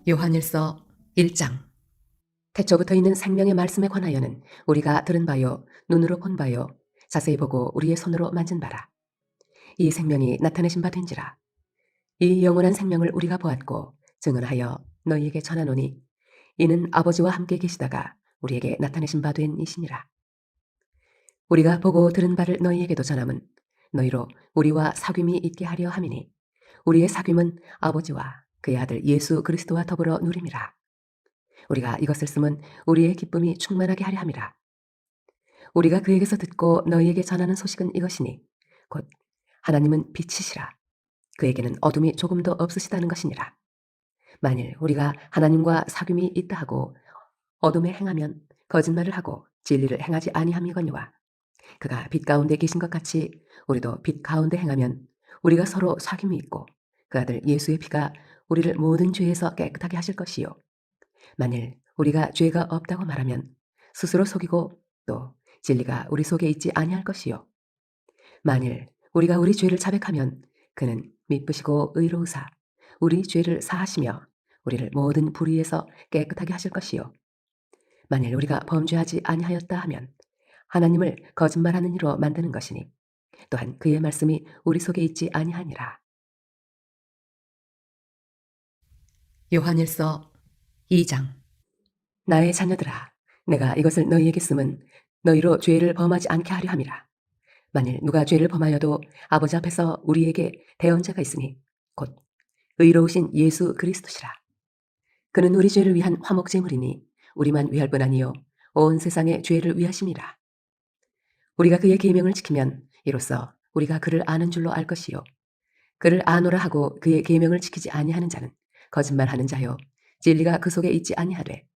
요한일서 1장. 태초부터 있는 생명의 말씀에 관하여는 우리가 들은 바요, 눈으로 본 바요, 자세히 보고 우리의 손으로 만진 바라. 이 생명이 나타내신 바 된지라. 이 영원한 생명을 우리가 보았고 증언하여 너희에게 전하노니 이는 아버지와 함께 계시다가 우리에게 나타내신 바 된 이시니라. 우리가 보고 들은 바를 너희에게도 전함은 너희로 우리와 사귐이 있게 하려 함이니 우리의 사귐은 아버지와 그의 아들 예수 그리스도와 더불어 누림이라. 우리가 이것을 쓰면 우리의 기쁨이 충만하게 하려 함이라. 우리가 그에게서 듣고 너희에게 전하는 소식은 이것이니 곧 하나님은 빛이시라. 그에게는 어둠이 조금도 없으시다는 것이니라. 만일 우리가 하나님과 사귐이 있다 하고 어둠에 행하면 거짓말을 하고 진리를 행하지 아니함이거니와 그가 빛 가운데 계신 것 같이 우리도 빛 가운데 행하면 우리가 서로 사귐이 있고 그 아들 예수의 피가 우리를 모든 죄에서 깨끗하게 하실 것이요 만일 우리가 죄가 없다고 말하면 스스로 속이고 또 진리가 우리 속에 있지 아니할 것이요 만일 우리가 우리 죄를 자백하면 그는 미쁘시고 의로우사 우리 죄를 사하시며 우리를 모든 불의에서 깨끗하게 하실 것이요 만일 우리가 범죄하지 아니하였다 하면 하나님을 거짓말하는 이로 만드는 것이니 또한 그의 말씀이 우리 속에 있지 아니하니라. 요한일서 2장. 나의 자녀들아, 내가 이것을 너희에게 쓰면 너희로 죄를 범하지 않게 하려 함이라. 만일 누가 죄를 범하여도 아버지 앞에서 우리에게 대언자가 있으니 곧 의로우신 예수 그리스도시라. 그는 우리 죄를 위한 화목제물이니 우리만 위할 뿐 아니요 온 세상의 죄를 위하심이라. 우리가 그의 계명을 지키면 이로써 우리가 그를 아는 줄로 알 것이요 그를 아노라 하고 그의 계명을 지키지 아니하는 자는 거짓말하는 자요 진리가 그 속에 있지 아니하되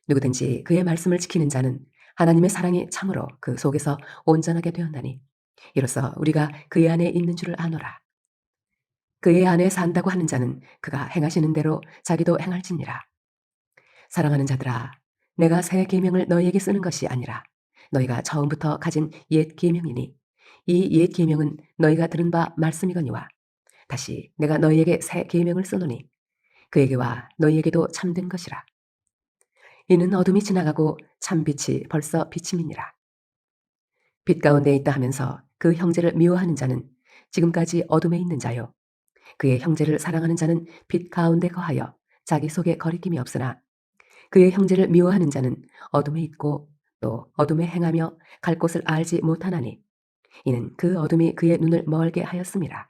누구든지 그의 말씀을 지키는 자는 하나님의 사랑이 참으로 그 속에서 온전하게 되었나니 이로써 우리가 그의 안에 있는 줄을 아노라. 그의 안에 산다고 하는 자는 그가 행하시는 대로 자기도 행할지니라. 사랑하는 자들아, 내가 새 계명을 너희에게 쓰는 것이 아니라 너희가 처음부터 가진 옛 계명이니 이 옛 계명은 너희가 들은 바 말씀이거니와 다시 내가 너희에게 새 계명을 쓰노니 그에게와 너희에게도 참된 것이라. 이는 어둠이 지나가고 참빛이 벌써 비침이니라. 빛 가운데 있다 하면서 그 형제를 미워하는 자는 지금까지 어둠에 있는 자요. 그의 형제를 사랑하는 자는 빛 가운데 거하여 자기 속에 거리낌이 없으나 그의 형제를 미워하는 자는 어둠에 있고 또 어둠에 행하며 갈 곳을 알지 못하나니 이는 그 어둠이 그의 눈을 멀게 하였음이라.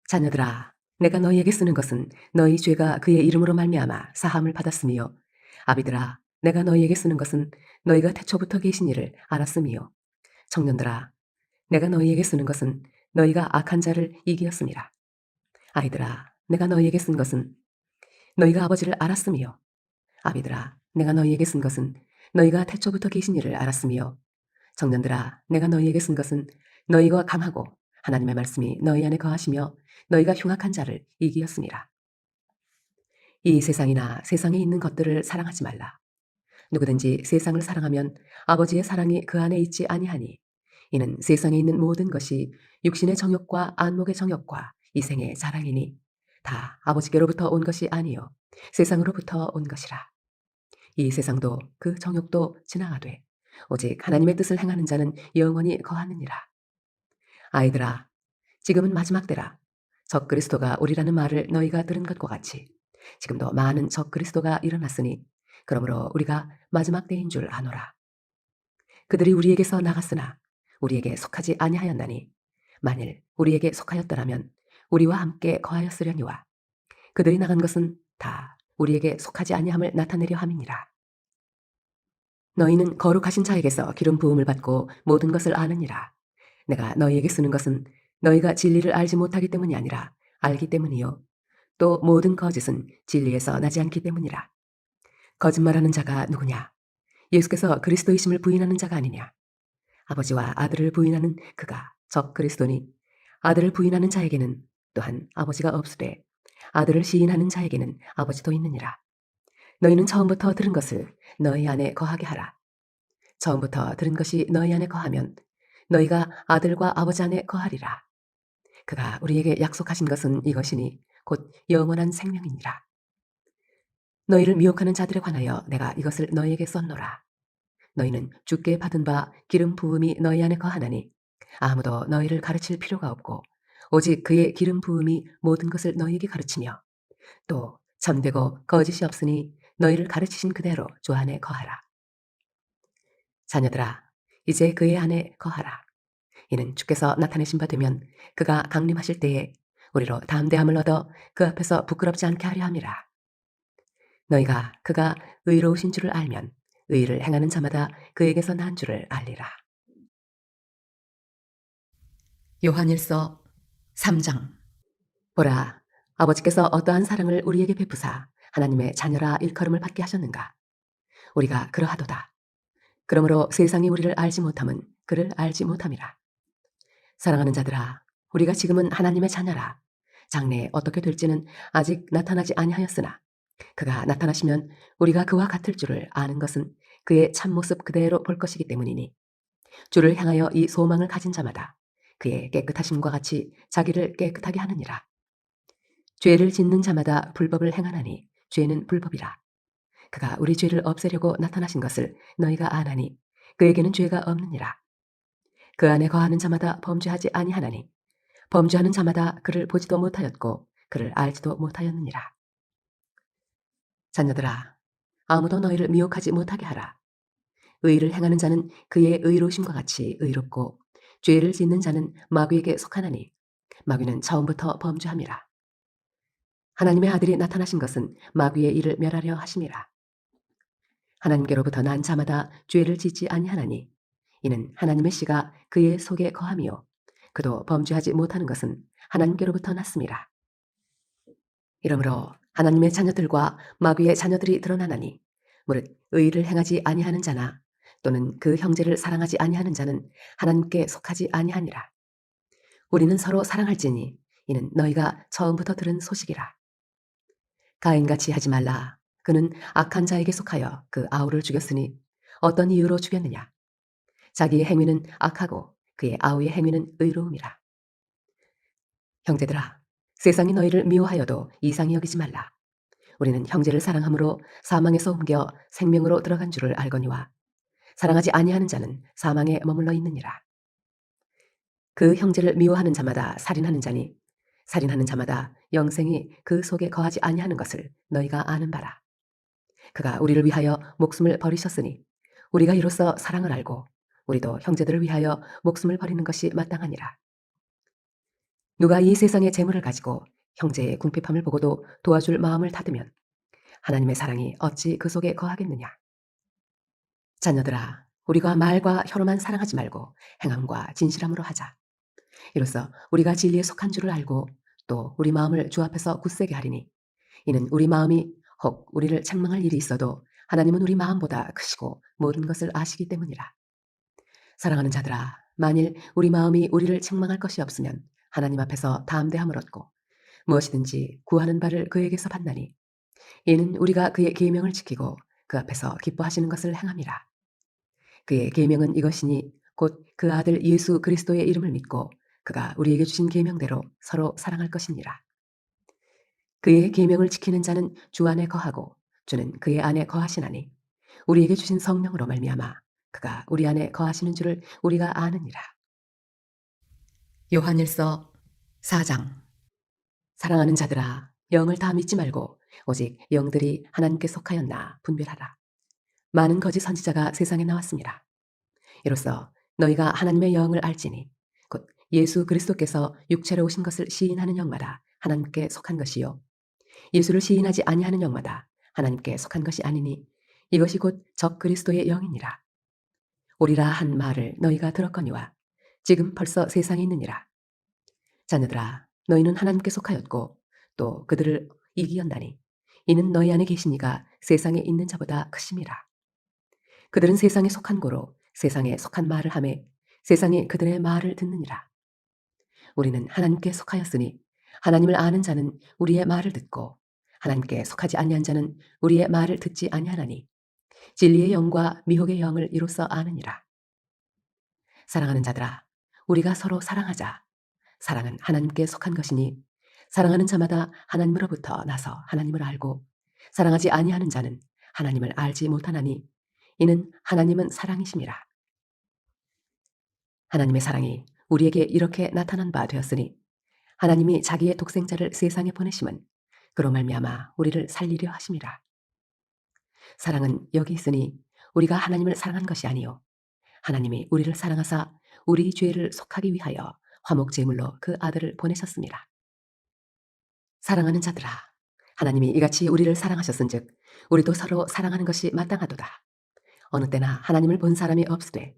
자녀들아, 내가 너희에게 쓰는 것은 너희 죄가 그의 이름으로 말미암아 사함을 받았으며 아비들아, 내가 너희에게 쓰는 것은 너희가 태초부터 계신 이를 알았음이요 청년들아, 내가 너희에게 쓰는 것은 너희가 악한 자를 이기었음이라. 아이들아, 내가 너희에게 쓴 것은 너희가 아버지를 알았으며 아비들아, 내가 너희에게 쓴 것은 너희가 태초부터 계신 이를 알았으며 청년들아, 내가 너희에게 쓴 것은 너희가 강하고 하나님의 말씀이 너희 안에 거하시며 너희가 흉악한 자를 이기었음이라. 이 세상이나 세상에 있는 것들을 사랑하지 말라. 누구든지 세상을 사랑하면 아버지의 사랑이 그 안에 있지 아니하니 이는 세상에 있는 모든 것이 육신의 정욕과 안목의 정욕과 이생의 자랑이니 다 아버지께로부터 온 것이 아니요 세상으로부터 온 것이라. 이 세상도 그 정욕도 지나가되 오직 하나님의 뜻을 행하는 자는 영원히 거하느니라. 아이들아, 지금은 마지막 때라. 적 그리스도가 오리라는 말을 너희가 들은 것과 같이 지금도 많은 적 그리스도가 일어났으니 그러므로 우리가 마지막 때인 줄 아노라. 그들이 우리에게서 나갔으나 우리에게 속하지 아니하였나니 만일 우리에게 속하였더라면 우리와 함께 거하였으려니와 그들이 나간 것은 다 우리에게 속하지 아니함을 나타내려 함이니라. 너희는 거룩하신 자에게서 기름 부음을 받고 모든 것을 아느니라. 내가 너희에게 쓰는 것은 너희가 진리를 알지 못하기 때문이 아니라 알기 때문이요 또 모든 거짓은 진리에서 나지 않기 때문이라. 거짓말하는 자가 누구냐? 예수께서 그리스도이심을 부인하는 자가 아니냐? 아버지와 아들을 부인하는 그가 적 그리스도니 아들을 부인하는 자에게는 또한 아버지가 없으되 아들을 시인하는 자에게는 아버지도 있느니라. 너희는 처음부터 들은 것을 너희 안에 거하게 하라. 처음부터 들은 것이 너희 안에 거하면 너희가 아들과 아버지 안에 거하리라. 그가 우리에게 약속하신 것은 이것이니 곧 영원한 생명이니라. 너희를 미혹하는 자들에 관하여 내가 이것을 너희에게 썼노라. 너희는 주께 받은 바 기름 부음이 너희 안에 거하나니 아무도 너희를 가르칠 필요가 없고 오직 그의 기름 부음이 모든 것을 너희에게 가르치며 또 참되고 거짓이 없으니 너희를 가르치신 그대로 주 안에 거하라. 자녀들아, 이제 그의 안에 거하라. 이는 주께서 나타내신 바 되면 그가 강림하실 때에 우리로 담대함을 얻어 그 앞에서 부끄럽지 않게 하려 함이라. 너희가 그가 의로우신 줄을 알면 의를 행하는 자마다 그에게서 난 줄을 알리라. 요한일서 3장. 보라, 아버지께서 어떠한 사랑을 우리에게 베푸사 하나님의 자녀라 일컬음을 받게 하셨는가. 우리가 그러하도다. 그러므로 세상이 우리를 알지 못함은 그를 알지 못함이라. 사랑하는 자들아, 우리가 지금은 하나님의 자녀라. 장래에 어떻게 될지는 아직 나타나지 아니하였으나 그가 나타나시면 우리가 그와 같을 줄을 아는 것은 그의 참모습 그대로 볼 것이기 때문이니 주를 향하여 이 소망을 가진 자마다 그의 깨끗하심과 같이 자기를 깨끗하게 하느니라. 죄를 짓는 자마다 불법을 행하나니 죄는 불법이라. 그가 우리 죄를 없애려고 나타나신 것을 너희가 아나니 그에게는 죄가 없느니라. 그 안에 거하는 자마다 범죄하지 아니하나니 범죄하는 자마다 그를 보지도 못하였고 그를 알지도 못하였느니라. 자녀들아, 아무도 너희를 미혹하지 못하게 하라. 의를 행하는 자는 그의 의로우심과 같이 의롭고 죄를 짓는 자는 마귀에게 속하나니 마귀는 처음부터 범죄함이라. 하나님의 아들이 나타나신 것은 마귀의 일을 멸하려 하심이라. 하나님께로부터 난 자마다 죄를 짓지 아니하나니 이는 하나님의 씨가 그의 속에 거함이요 그도 범죄하지 못하는 것은 하나님께로부터 났음이라. 이러므로 하나님의 자녀들과 마귀의 자녀들이 드러나나니 무릇 의를 행하지 아니하는 자나 또는 그 형제를 사랑하지 아니하는 자는 하나님께 속하지 아니하니라. 우리는 서로 사랑할지니 이는 너희가 처음부터 들은 소식이라. 가인같이 하지 말라. 그는 악한 자에게 속하여 그 아우를 죽였으니 어떤 이유로 죽였느냐. 자기의 행위는 악하고 그의 아우의 행위는 의로움이라. 형제들아, 세상이 너희를 미워하여도 이상히 여기지 말라. 우리는 형제를 사랑함으로 사망에서 옮겨 생명으로 들어간 줄을 알거니와 사랑하지 아니하는 자는 사망에 머물러 있느니라. 그 형제를 미워하는 자마다 살인하는 자니 살인하는 자마다 영생이 그 속에 거하지 아니하는 것을 너희가 아는 바라. 그가 우리를 위하여 목숨을 버리셨으니 우리가 이로써 사랑을 알고 우리도 형제들을 위하여 목숨을 버리는 것이 마땅하니라. 누가 이 세상의 재물을 가지고 형제의 궁핍함을 보고도 도와줄 마음을 닫으면 하나님의 사랑이 어찌 그 속에 거하겠느냐. 자녀들아, 우리가 말과 혀로만 사랑하지 말고 행함과 진실함으로 하자. 이로써 우리가 진리에 속한 줄을 알고 또 우리 마음을 주 앞에서 굳세게 하리니 이는 우리 마음이 혹 우리를 책망할 일이 있어도 하나님은 우리 마음보다 크시고 모든 것을 아시기 때문이라. 사랑하는 자들아, 만일 우리 마음이 우리를 책망할 것이 없으면 하나님 앞에서 담대함을 얻고 무엇이든지 구하는 바를 그에게서 받나니 이는 우리가 그의 계명을 지키고 그 앞에서 기뻐하시는 것을 행함이라. 그의 계명은 이것이니 곧 그 아들 예수 그리스도의 이름을 믿고 그가 우리에게 주신 계명대로 서로 사랑할 것이니라. 그의 계명을 지키는 자는 주 안에 거하고 주는 그의 안에 거하시나니 우리에게 주신 성령으로 말미암아 그가 우리 안에 거하시는 줄을 우리가 아느니라. 요한일서 4장. 사랑하는 자들아, 영을 다 믿지 말고 오직 영들이 하나님께 속하였나 분별하라. 많은 거짓 선지자가 세상에 나왔습니다. 이로써 너희가 하나님의 영을 알지니 곧 예수 그리스도께서 육체로 오신 것을 시인하는 영마다 하나님께 속한 것이요 예수를 시인하지 아니하는 영마다 하나님께 속한 것이 아니니 이것이 곧 적 그리스도의 영이니라. 오리라 한 말을 너희가 들었거니와 지금 벌써 세상에 있느니라. 자녀들아, 너희는 하나님께 속하였고 또 그들을 이기었나니 이는 너희 안에 계신 이가 세상에 있는 자보다 크심이라. 그들은 세상에 속한 고로 세상에 속한 말을 하매 세상이 그들의 말을 듣느니라. 우리는 하나님께 속하였으니 하나님을 아는 자는 우리의 말을 듣고 하나님께 속하지 아니한 자는 우리의 말을 듣지 아니하나니 진리의 영과 미혹의 영을 이로써 아느니라. 사랑하는 자들아, 우리가 서로 사랑하자. 사랑은 하나님께 속한 것이니 사랑하는 자마다 하나님으로부터 나서 하나님을 알고 사랑하지 아니하는 자는 하나님을 알지 못하나니 이는 하나님은 사랑이심이라. 하나님의 사랑이 우리에게 이렇게 나타난 바 되었으니 하나님이 자기의 독생자를 세상에 보내심은 그로 말미암아 우리를 살리려 하심이라. 사랑은 여기 있으니 우리가 하나님을 사랑한 것이 아니요 하나님이 우리를 사랑하사 우리 죄를 속하기 위하여 화목 제물로 그 아들을 보내셨습니다. 사랑하는 자들아, 하나님이 이같이 우리를 사랑하셨은즉 우리도 서로 사랑하는 것이 마땅하도다. 어느 때나 하나님을 본 사람이 없으되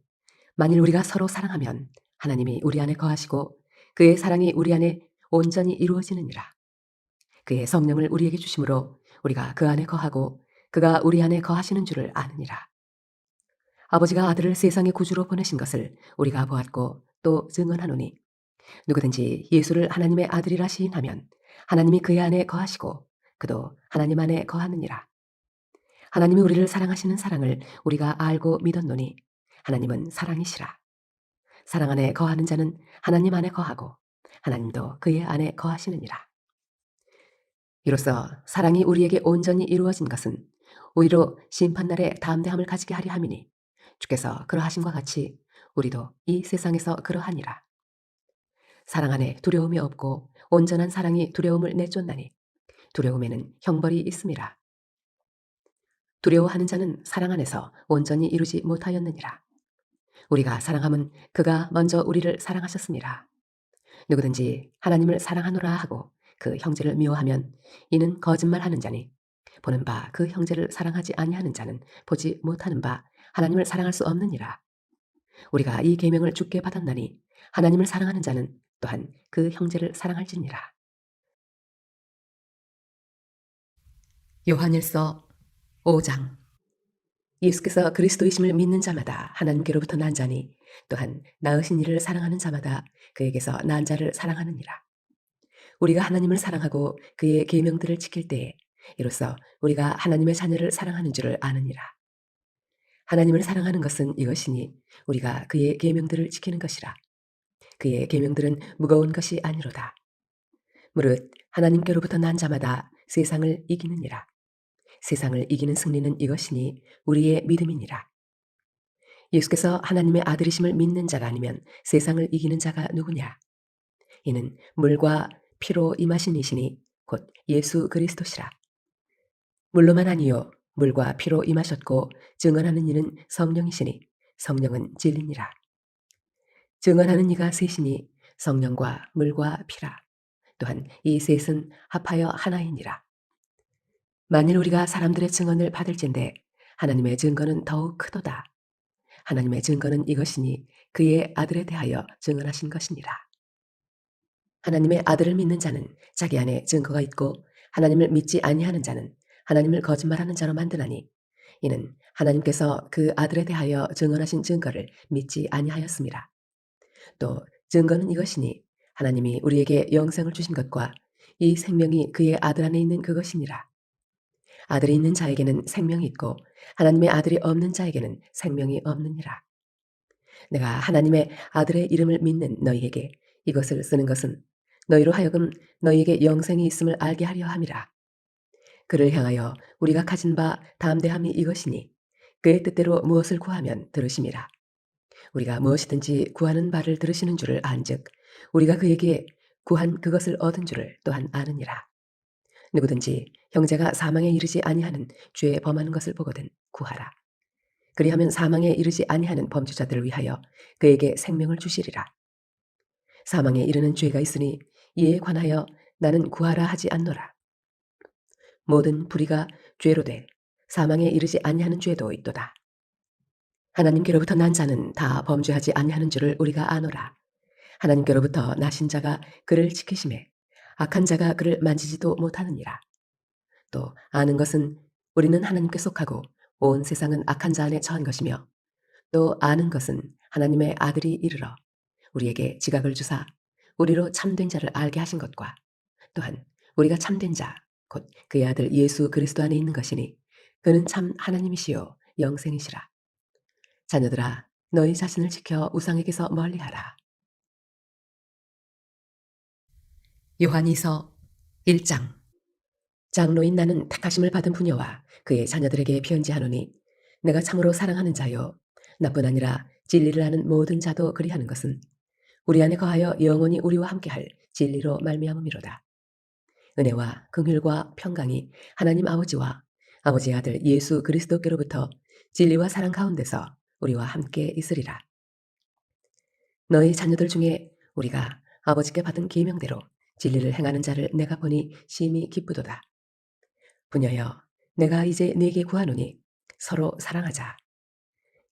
만일 우리가 서로 사랑하면 하나님이 우리 안에 거하시고 그의 사랑이 우리 안에 온전히 이루어지느니라. 그의 성령을 우리에게 주심으로 우리가 그 안에 거하고 그가 우리 안에 거하시는 줄을 아느니라. 아버지가 아들을 세상의 구주로 보내신 것을 우리가 보았고 또 증언하노니 누구든지 예수를 하나님의 아들이라 시인하면 하나님이 그의 안에 거하시고 그도 하나님 안에 거하느니라. 하나님이 우리를 사랑하시는 사랑을 우리가 알고 믿었노니 하나님은 사랑이시라. 사랑 안에 거하는 자는 하나님 안에 거하고 하나님도 그의 안에 거하시느니라. 이로써 사랑이 우리에게 온전히 이루어진 것은 오히려 심판날에 담대함을 가지게 하려 함이니 주께서 그러하심과 같이 우리도 이 세상에서 그러하니라. 사랑 안에 두려움이 없고 온전한 사랑이 두려움을 내쫓나니 두려움에는 형벌이 있음이라. 두려워하는 자는 사랑 안에서 온전히 이루지 못하였느니라. 우리가 사랑함은 그가 먼저 우리를 사랑하셨습니다. 누구든지 하나님을 사랑하노라 하고 그 형제를 미워하면 이는 거짓말하는 자니 보는 바 그 형제를 사랑하지 아니하는 자는 보지 못하는 바 하나님을 사랑할 수 없느니라. 우리가 이 계명을 주께 받았나니 하나님을 사랑하는 자는 또한 그 형제를 사랑할지니라. 요한일서 5장. 예수께서 그리스도이심을 믿는 자마다 하나님께로부터 난 자니 또한 낳으신 이를 사랑하는 자마다 그에게서 난 자를 사랑하느니라. 우리가 하나님을 사랑하고 그의 계명들을 지킬 때에 이로써 우리가 하나님의 자녀를 사랑하는 줄을 아느니라. 하나님을 사랑하는 것은 이것이니 우리가 그의 계명들을 지키는 것이라. 그의 계명들은 무거운 것이 아니로다. 무릇 하나님께로부터 난 자마다 세상을 이기느니라. 세상을 이기는 승리는 이것이니 우리의 믿음이니라. 예수께서 하나님의 아들이심을 믿는 자가 아니면 세상을 이기는 자가 누구냐? 이는 물과 피로 임하신 이시니 곧 예수 그리스도시라. 물로만 아니요 물과 피로 임하셨고 증언하는 이는 성령이시니 성령은 진리니라. 증언하는 이가 셋이니 성령과 물과 피라. 또한 이 셋은 합하여 하나이니라. 만일 우리가 사람들의 증언을 받을진대 하나님의 증거는 더욱 크도다. 하나님의 증거는 이것이니 그의 아들에 대하여 증언하신 것이니라. 하나님의 아들을 믿는 자는 자기 안에 증거가 있고 하나님을 믿지 아니하는 자는 하나님을 거짓말하는 자로 만드나니 이는 하나님께서 그 아들에 대하여 증언하신 증거를 믿지 아니하였습니다. 또 증거는 이것이니 하나님이 우리에게 영생을 주신 것과 이 생명이 그의 아들 안에 있는 그것이니라. 아들이 있는 자에게는 생명이 있고 하나님의 아들이 없는 자에게는 생명이 없느니라. 내가 하나님의 아들의 이름을 믿는 너희에게 이것을 쓰는 것은 너희로 하여금 너희에게 영생이 있음을 알게 하려 함이라. 그를 향하여 우리가 가진 바 담대함이 이것이니 그의 뜻대로 무엇을 구하면 들으심이라. 우리가 무엇이든지 구하는 바를 들으시는 줄을 안즉 우리가 그에게 구한 그것을 얻은 줄을 또한 아느니라. 누구든지 형제가 사망에 이르지 아니하는 죄에 범하는 것을 보거든 구하라. 그리하면 사망에 이르지 아니하는 범죄자들을 위하여 그에게 생명을 주시리라. 사망에 이르는 죄가 있으니 이에 관하여 나는 구하라 하지 않노라. 모든 불의가 죄로 돼 사망에 이르지 아니하는 죄도 있도다. 하나님께로부터 난 자는 다 범죄하지 아니하는 줄을 우리가 아노라. 하나님께로부터 나신 자가 그를 지키심에 악한 자가 그를 만지지도 못하느니라. 또 아는 것은 우리는 하나님께 속하고 온 세상은 악한 자 안에 처한 것이며 또 아는 것은 하나님의 아들이 이르러 우리에게 지각을 주사 우리로 참된 자를 알게 하신 것과 또한 우리가 참된 자 곧 그의 아들 예수 그리스도 안에 있는 것이니 그는 참 하나님이시요 영생이시라. 자녀들아 너희 자신을 지켜 우상에게서 멀리하라. 요한이서 1장. 장로인 나는 택하심을 받은 부녀와 그의 자녀들에게 편지하노니 내가 참으로 사랑하는 자요 나뿐 아니라 진리를 아는 모든 자도 그리하는 것은 우리 안에 거하여 영원히 우리와 함께할 진리로 말미암음이로다. 은혜와 긍휼과 평강이 하나님 아버지와 아버지의 아들 예수 그리스도께로부터 진리와 사랑 가운데서 우리와 함께 있으리라. 너희 자녀들 중에 우리가 아버지께 받은 계명대로 진리를 행하는 자를 내가 보니 심히 기쁘도다. 부녀여, 내가 이제 네게 구하노니 서로 사랑하자.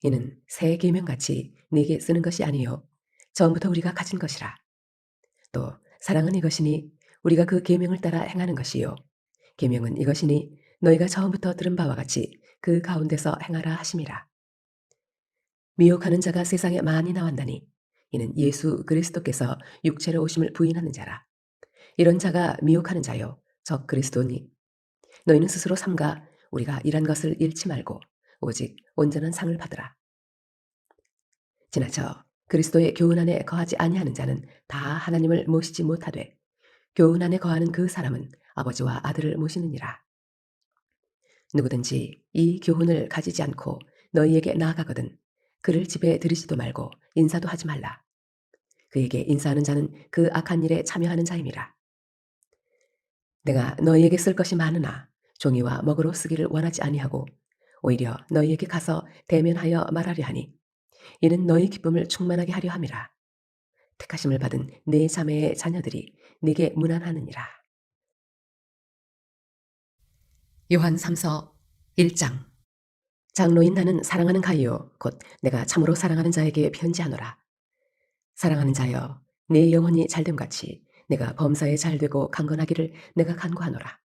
이는 새 계명같이 네게 쓰는 것이 아니요 처음부터 우리가 가진 것이라. 또 사랑은 이것이니 우리가 그 계명을 따라 행하는 것이요 계명은 이것이니 너희가 처음부터 들은 바와 같이 그 가운데서 행하라 하심이라. 미혹하는 자가 세상에 많이 나왔나니 이는 예수 그리스도께서 육체로 오심을 부인하는 자라. 이런 자가 미혹하는 자요 적 그리스도니 너희는 스스로 삼가 우리가 일한 것을 잃지 말고 오직 온전한 상을 받으라. 지나쳐 그리스도의 교훈 안에 거하지 아니하는 자는 다 하나님을 모시지 못하되 교훈 안에 거하는 그 사람은 아버지와 아들을 모시느니라. 누구든지 이 교훈을 가지지 않고 너희에게 나아가거든 그를 집에 들이지도 말고 인사도 하지 말라. 그에게 인사하는 자는 그 악한 일에 참여하는 자임이라. 내가 너희에게 쓸 것이 많으나 종이와 먹으로 쓰기를 원하지 아니하고 오히려 너희에게 가서 대면하여 말하려 하니 이는 너희 기쁨을 충만하게 하려 함이라. 택하심을 받은 네 자매의 자녀들이 네게 문안하느니라. 요한 3서 1장. 장로인 나는 사랑하는 가이요 곧 내가 참으로 사랑하는 자에게 편지하노라. 사랑하는 자여, 네 영혼이 잘됨같이 내가 범사에 잘되고 강건하기를 내가 간구하노라.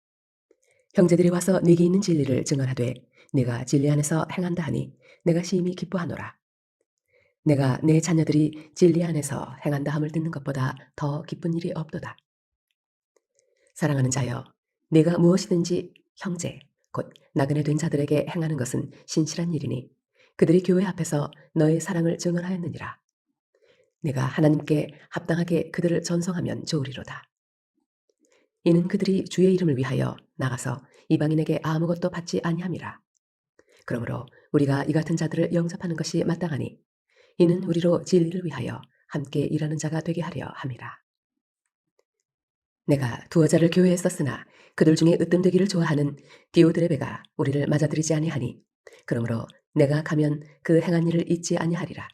형제들이 와서 네게 있는 진리를 증언하되 네가 진리 안에서 행한다 하니 내가 심히 기뻐하노라. 내가 내 자녀들이 진리 안에서 행한다 함을 듣는 것보다 더 기쁜 일이 없도다. 사랑하는 자여, 네가 무엇이든지 형제, 곧 나그네 된 자들에게 행하는 것은 신실한 일이니 그들이 교회 앞에서 너의 사랑을 증언하였느니라. 내가 하나님께 합당하게 그들을 전송하면 좋으리로다. 이는 그들이 주의 이름을 위하여 나가서 이방인에게 아무것도 받지 아니함이라. 그러므로 우리가 이 같은 자들을 영접하는 것이 마땅하니 이는 우리로 진리를 위하여 함께 일하는 자가 되게 하려 함이라. 내가 두어 자를 교회에 썼으나 그들 중에 으뜸되기를 좋아하는 디오드레베가 우리를 맞아들이지 아니하니 그러므로 내가 가면 그 행한 일을 잊지 아니하리라.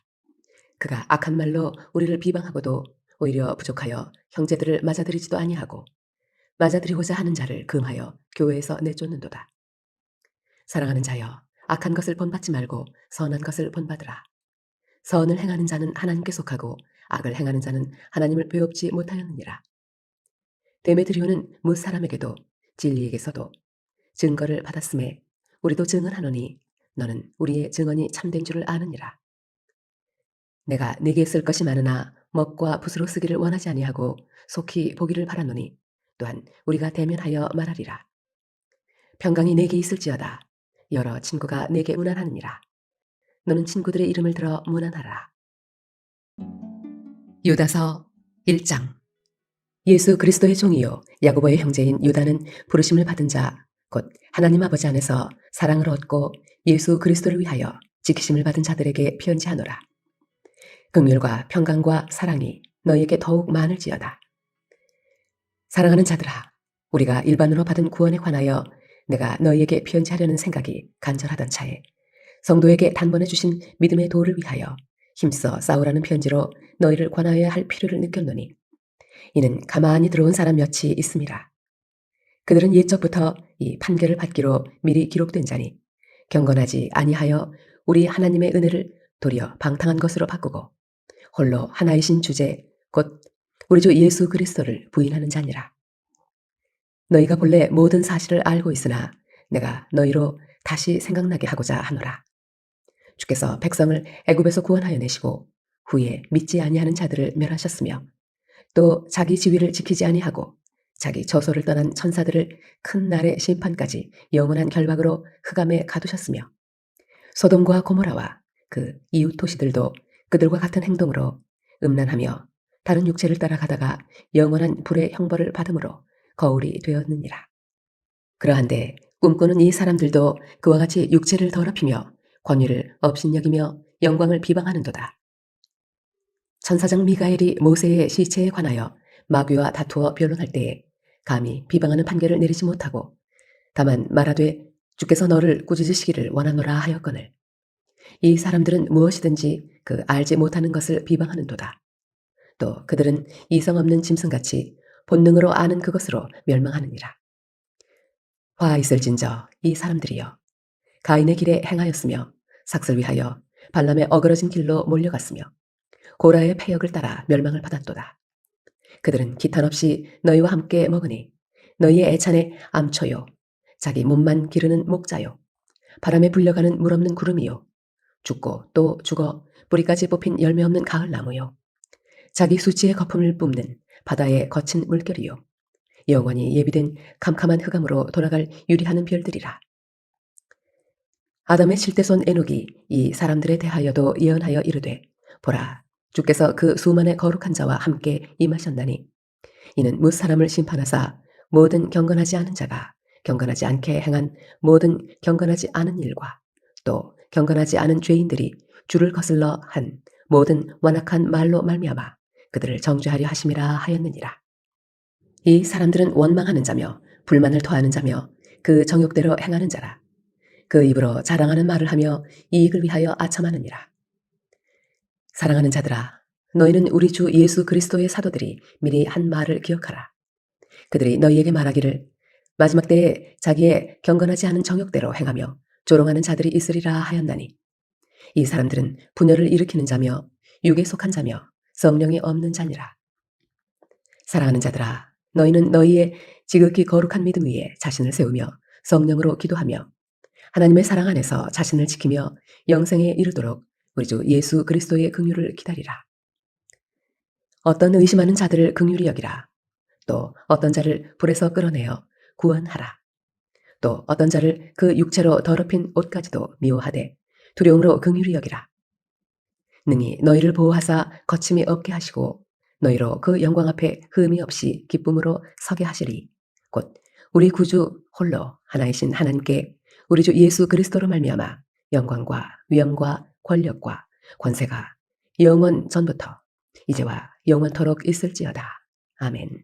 그가 악한 말로 우리를 비방하고도 오히려 부족하여 형제들을 맞아들이지도 아니하고 맞아들이고자 하는 자를 금하여 교회에서 내쫓는도다. 사랑하는 자여, 악한 것을 본받지 말고 선한 것을 본받으라. 선을 행하는 자는 하나님께 속하고 악을 행하는 자는 하나님을 배웁지 못하였느니라. 데메드리오는 뭇 사람에게도 진리에게서도 증거를 받았음에 우리도 증언하노니 너는 우리의 증언이 참된 줄을 아느니라. 내가 네게 쓸 것이 많으나 먹과 붓으로 쓰기를 원하지 아니하고 속히 보기를 바라노니 또한 우리가 대면하여 말하리라. 평강이 내게 있을지어다. 여러 친구가 내게 문안하느니라. 너는 친구들의 이름을 들어 문안하라. 유다서 1장. 예수 그리스도의 종이요 야고보의 형제인 유다는 부르심을 받은 자 곧 하나님 아버지 안에서 사랑을 얻고 예수 그리스도를 위하여 지키심을 받은 자들에게 편지하노라. 긍휼과 평강과 사랑이 너희에게 더욱 많을지어다. 사랑하는 자들아, 우리가 일반으로 받은 구원에 관하여 내가 너희에게 편지하려는 생각이 간절하던 차에 성도에게 단번에 주신 믿음의 도를 위하여 힘써 싸우라는 편지로 너희를 권하여야 할 필요를 느꼈노니 이는 가만히 들어온 사람 몇이 있음이라. 그들은 옛적부터 이 판결을 받기로 미리 기록된 자니 경건하지 아니하여 우리 하나님의 은혜를 도리어 방탕한 것으로 바꾸고 홀로 하나이신 주제 곧 우리 주 예수 그리스도를 부인하는 자니라. 너희가 본래 모든 사실을 알고 있으나 내가 너희로 다시 생각나게 하고자 하노라. 주께서 백성을 애굽에서 구원하여 내시고 후에 믿지 아니하는 자들을 멸하셨으며 또 자기 지위를 지키지 아니하고 자기 저소를 떠난 천사들을 큰 날의 심판까지 영원한 결박으로 흑암에 가두셨으며 소돔과 고모라와 그 이웃 도시들도 그들과 같은 행동으로 음란하며 다른 육체를 따라가다가 영원한 불의 형벌을 받음으로 거울이 되었느니라. 그러한데 꿈꾸는 이 사람들도 그와 같이 육체를 더럽히며 권위를 업신여기며 영광을 비방하는도다. 천사장 미가엘이 모세의 시체에 관하여 마귀와 다투어 변론할 때에 감히 비방하는 판결을 내리지 못하고 다만 말하되 주께서 너를 꾸짖으시기를 원하노라 하였거늘 이 사람들은 무엇이든지 그 알지 못하는 것을 비방하는도다. 또 그들은 이성 없는 짐승같이 본능으로 아는 그것으로 멸망하느니라. 화 있을진저 이 사람들이여 가인의 길에 행하였으며 삭슬 위하여 발람의 어그러진 길로 몰려갔으며 고라의 패역을 따라 멸망을 받았도다. 그들은 기탄 없이 너희와 함께 먹으니 너희의 애찬에 암초요 자기 몸만 기르는 목자요 바람에 불려가는 물 없는 구름이요 죽고 또 죽어 뿌리까지 뽑힌 열매 없는 가을나무요 자기 수치의 거품을 뿜는 바다의 거친 물결이요 영원히 예비된 캄캄한 흑암으로 돌아갈 유리하는 별들이라. 아담의 7대손 에녹이 이 사람들에 대하여도 예언하여 이르되 보라 주께서 그 수만의 거룩한 자와 함께 임하셨나니 이는 뭇 사람을 심판하사 모든 경건하지 않은 자가 경건하지 않게 행한 모든 경건하지 않은 일과 또 경건하지 않은 죄인들이 주를 거슬러 한 모든 완악한 말로 말미암아 그들을 정죄하려 하심이라 하였느니라. 이 사람들은 원망하는 자며 불만을 토하는 자며 그 정욕대로 행하는 자라. 그 입으로 자랑하는 말을 하며 이익을 위하여 아첨하느니라. 사랑하는 자들아 너희는 우리 주 예수 그리스도의 사도들이 미리 한 말을 기억하라. 그들이 너희에게 말하기를 마지막 때에 자기의 경건하지 않은 정욕대로 행하며 조롱하는 자들이 있으리라 하였나니 이 사람들은 분열을 일으키는 자며 육에 속한 자며 성령이 없는 자니라. 사랑하는 자들아 너희는 너희의 지극히 거룩한 믿음 위에 자신을 세우며 성령으로 기도하며 하나님의 사랑 안에서 자신을 지키며 영생에 이르도록 우리 주 예수 그리스도의 긍휼을 기다리라. 어떤 의심하는 자들을 긍휼히 여기라. 또 어떤 자를 불에서 끌어내어 구원하라. 또 어떤 자를 그 육체로 더럽힌 옷까지도 미워하되 두려움으로 긍휼히 여기라. 능히 너희를 보호하사 거침이 없게 하시고 너희로 그 영광 앞에 흠이 없이 기쁨으로 서게 하시리. 곧 우리 구주 홀로 하나이신 하나님께 우리 주 예수 그리스도로 말미암아 영광과 위엄과 권력과 권세가 영원 전부터 이제와 영원토록 있을지어다. 아멘.